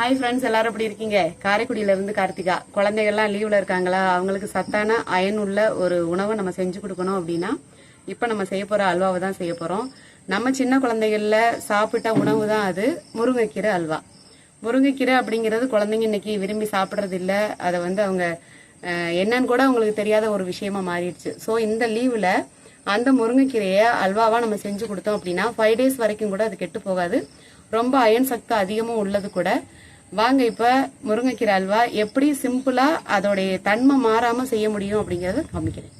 Hi friends, எல்லாரும் எப்படி இருக்கீங்க? காரைக்குடியில இருந்து கார்த்திகா. குழந்தைகள்லாம் லீவ்ல இருக்காங்களா? அவங்களுக்கு சத்தான அயன் உள்ள ஒரு உணவை நம்ம செஞ்சு கொடுக்கணும் அப்படின்னா இப்போ நம்ம செய்ய போற அல்வாவை தான் செய்ய போறோம். நம்ம சின்ன குழந்தைகள்ல சாப்பிட்ட உணவு தான் அது முருங்கைக்கீரை அல்வா. முருங்கைக்கீரை அப்படிங்கிறது குழந்தைங்க இன்னைக்கு விரும்பி சாப்பிட்றது இல்லை. அதை அவங்க என்னன்னு கூட அவங்களுக்கு தெரியாத ஒரு விஷயமா மாறிடுச்சு. ஸோ இந்த லீவில் அந்த முருங்கைக்கீரையை அல்வாவா நம்ம செஞ்சு கொடுத்தோம் அப்படின்னா 5 days வரைக்கும் கூட அது கெட்டு போகாது. ரொம்ப அயன் சக்தி அதிகமும் உள்ளது கூட. வாங்க இப்ப முருங்கைக்கீரை அல்வா எப்படி சிம்பிளா அதோடைய தன்மை மாறாம செய்ய முடியும் அப்படிங்கறத காமிக்கிறேன்.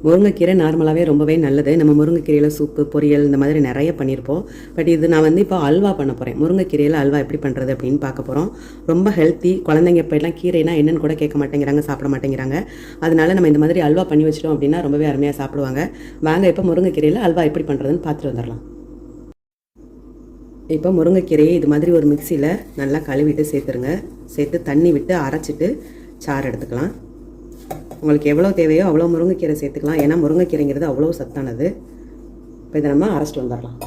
முருங்கைக்கீரை நார்மலாகவே ரொம்பவே நல்லது. நம்ம முருங்கைக்கீரையில் சூப்பு, பொரியல் இந்த மாதிரி நிறைய பண்ணியிருப்போம். பட் இது நான் இப்போ அல்வா பண்ண போகிறேன். முருங்கைக்கீரையில் அல்வா எப்படி பண்ணுறது அப்படின்னு பார்க்க போகிறோம். ரொம்ப ஹெல்த்தி. குழந்தைங்க இப்போலாம் கீரைனா என்னன்னு கூட கேட்க மாட்டேங்கிறாங்க, சாப்பிட மாட்டேங்கிறாங்க. அதனால நம்ம இந்த மாதிரி அல்வா பண்ணி வச்சிட்டோம் அப்படின்னா ரொம்பவே அருமையாக சாப்பிடுவாங்க. வாங்க இப்போ முருங்கைக்கீரையில் அல்வா எப்படி பண்ணுறதுன்னு பார்த்துட்டு வந்துடலாம். இப்போ முருங்கைக்கீரையை இது மாதிரி ஒரு மிக்சியில் நல்லா கழுவிட்டு சேர்த்துருங்க. சேர்த்து தண்ணி விட்டு அரைச்சிட்டு சாறு எடுத்துக்கலாம். உங்களுக்கு எவ்வளோ தேவையோ அவ்வளோ முருங்கைக்கீரை சேர்த்துக்கலாம். ஏன்னா முருங்கைக்கீரைங்கிறது அவ்வளோ சத்தானது. இப்போ இதை நம்ம அரைச்சிட்டு வந்துடலாம்.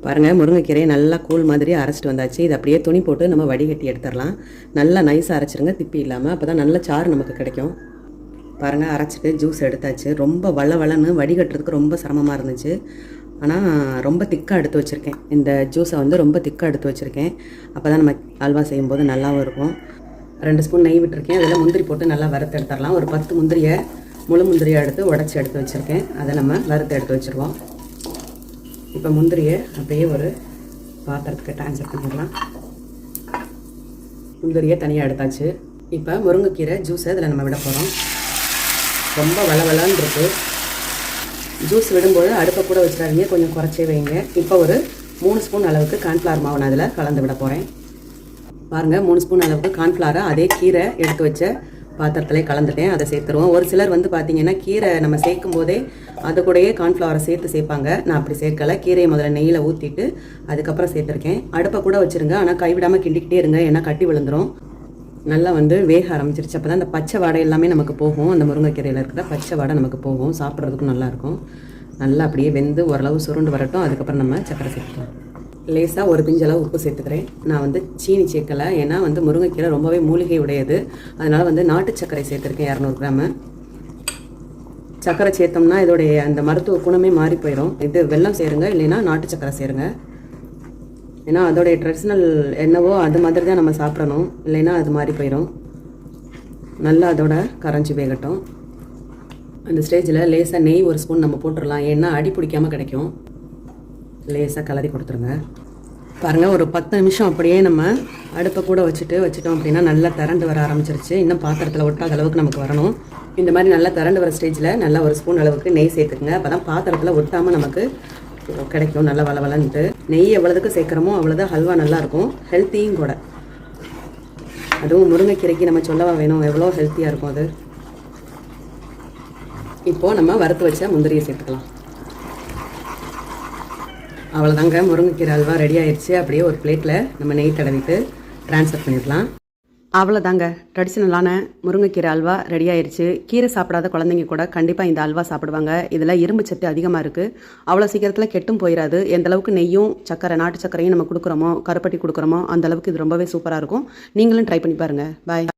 பாருங்கள், முருங்கைக்கீரையை நல்லா கூழ் மாதிரி அரைச்சிட்டு வந்தாச்சு. இது அப்படியே துணி போட்டு நம்ம வடிகட்டி எடுத்துடலாம். நல்லா நைஸாக அரைச்சிருங்க, திப்பி இல்லாமல். அப்போ தான் நல்ல சாறு நமக்கு கிடைக்கும். பாருங்கள், அரைச்சிட்டு ஜூஸ் எடுத்தாச்சு. ரொம்ப வளன்னு வடிகட்டுறதுக்கு ரொம்ப சிரமமாக இருந்துச்சு. ஆனால் ரொம்ப திக்காக எடுத்து வச்சுருக்கேன். இந்த ஜூஸை ரொம்ப திக்காக எடுத்து வச்சுருக்கேன். அப்போ தான் நம்ம அல்வா செய்யும்போது நல்லாவும் இருக்கும். 2 ஸ்பூன் நெய் விட்டுருக்கேன். அதில் முந்திரி போட்டு நல்லா வறுத்து எடுத்துடலாம். ஒரு 10 முந்திரியை முழு முந்திரியை உடச்சி எடுத்து வச்சுருக்கேன். அதை நம்ம வறுத்து எடுத்து வச்சுருவோம். இப்போ முந்திரியை அப்படியே ஒரு பாத்திரத்துக்கு ட்ரான்ஸ்ஃபர் பண்ணிடலாம். முந்திரியை தனியாக எடுத்தாச்சு. இப்போ முருங்கைக்கீரை ஜூஸை அதில் நம்ம விட போகிறோம். ரொம்ப வளன்னு இருக்குது. ஜூஸ் விடும்போது அடுப்பை கூட வச்சுடாதீங்க, கொஞ்சம் குறைச்சே வைங்க. இப்போ ஒரு 3 ஸ்பூன் அளவுக்கு கார்ன்ஃப்ளவர் மாவு நான் அதில் கலந்து விட போகிறேன். பாருங்கள், 3 ஸ்பூன் அளவுக்கு கார்ன்ஃப்ளவரை அதே கீரை எடுத்து வச்ச பாத்திரத்திலே கலந்துட்டேன். அதை சேர்த்துருவோம். ஒரு சிலர் பார்த்தீங்கன்னா கீரை நம்ம சேர்க்கும் போதே அது கூடயே கார்ன்ஃப்ளவரை சேர்ப்பாங்க. நான் அப்படி சேர்க்கலை. கீரையை முதல்ல நெய்யில் ஊற்றிட்டு அதுக்கப்புறம் சேர்த்துருக்கேன். அடுப்பை கூட வச்சுருங்க, ஆனால் கைவிடாமல் கிண்டிக்கிட்டே இருங்க, ஏன்னா கட்டி விழுந்துடும். நல்லா வேக ஆரம்பிச்சிருச்சு. அப்போ தான் அந்த பச்சை வாடை எல்லாமே நமக்கு போகும். அந்த முருங்கைக்கீரையில் இருக்கிற பச்சை வாடை நமக்கு போகும். சாப்பிட்றதுக்கும் நல்லாயிருக்கும். நல்லா அப்படியே வெந்து ஓரளவு சுருண்டு வரட்டும். அதுக்கப்புறம் நம்ம சக்கரை சேர்த்துக்கலாம். லேசாக ஒரு பிஞ்சளவு உப்பு சேர்த்துக்கிறேன். நான் சீனி சேர்க்கலை, ஏன்னா முருங்கைக்கீரை ரொம்பவே மூலிகை உடையது. அதனால் நாட்டு சர்க்கரை சேர்த்துருக்கேன் 200 கிராமு. சர்க்கரை சேர்த்தோம்னா இதோடைய அந்த மருத்துவ குணமே மாறி போயிடும். இது வெல்லம் சேருங்க, இல்லைன்னா நாட்டு சர்க்கரை சேருங்க. ஏன்னா அதோடைய ட்ரெடிஷ்னல் என்னவோ அது மாதிரி தான் நம்ம சாப்பிடணும், இல்லைன்னா அது மாதிரி போயிடும். நல்லா அதோட கரைஞ்சி வேகட்டும். அந்த ஸ்டேஜில் லேசாக நெய் 1 ஸ்பூன் நம்ம போட்டுடலாம், ஏன்னா அடி பிடிக்காமல் கிடைக்கும். லேசாக கலரி கொடுத்துருங்க. பாருங்கள், ஒரு 10 நிமிஷம் அப்படியே நம்ம அடுப்பை கூட வச்சுட்டோம் அப்படின்னா நல்லா திரண்டு வர ஆரம்பிச்சிருச்சு. இன்னும் பாத்திரத்தில் ஒட்டாத அளவுக்கு நமக்கு வரணும். இந்த மாதிரி நல்லா திரண்டு வர ஸ்டேஜில் நல்லா 1 ஸ்பூன் அளவுக்கு நெய் சேர்த்துக்குங்க. அப்போ தான் பாத்திரத்தில் ஒட்டாமல் நமக்கு கிடைக்கும். நல்லா வளன்ட்டு நெய் எவ்வளோதுக்கு சேர்க்குறோமோ அவ்வளோதான் ஹல்வா நல்லாயிருக்கும். ஹெல்த்தியும் கூட. அதுவும் முருங்கைக்கீரைக்கு நம்ம சொல்லவா வேணும், எவ்வளோ ஹெல்த்தியாக இருக்கும் அது. இப்போது நம்ம வறுத்து வச்ச முந்திரியை சேர்த்துக்கலாம். அவ்வளோதாங்க, முருங்கைக்கீரை அல்வா ரெடி ஆயிடுச்சு. அப்படியே ஒரு பிளேட்டில் நம்ம நெய் தடவிட்டு ட்ரான்ஸ்ஃபர் பண்ணிடலாம். அவ்வளோதாங்க, ட்ரெடிஷ்னலான முருங்கைக்கீரை அல்வா ரெடி ஆயிடுச்சு. கீரை சாப்பிடாத குழந்தைங்க கூட கண்டிப்பாக இந்த அல்வா சாப்பிடுவாங்க. இதில் இரும்பு சத்து அதிகமாக இருக்குது. அவ்வளோ சீக்கிரத்தில் கெட்டும் போயிடாது. எந்த அளவுக்கு நெய்யும் சக்கரை, நாட்டு சக்கரையும் நம்ம கொடுக்குறோமோ, கருப்பட்டி கொடுக்குறோமோ, அந்த அளவுக்கு இது ரொம்பவே சூப்பராக இருக்கும். நீங்களும் ட்ரை பண்ணி பாருங்கள். பாய்.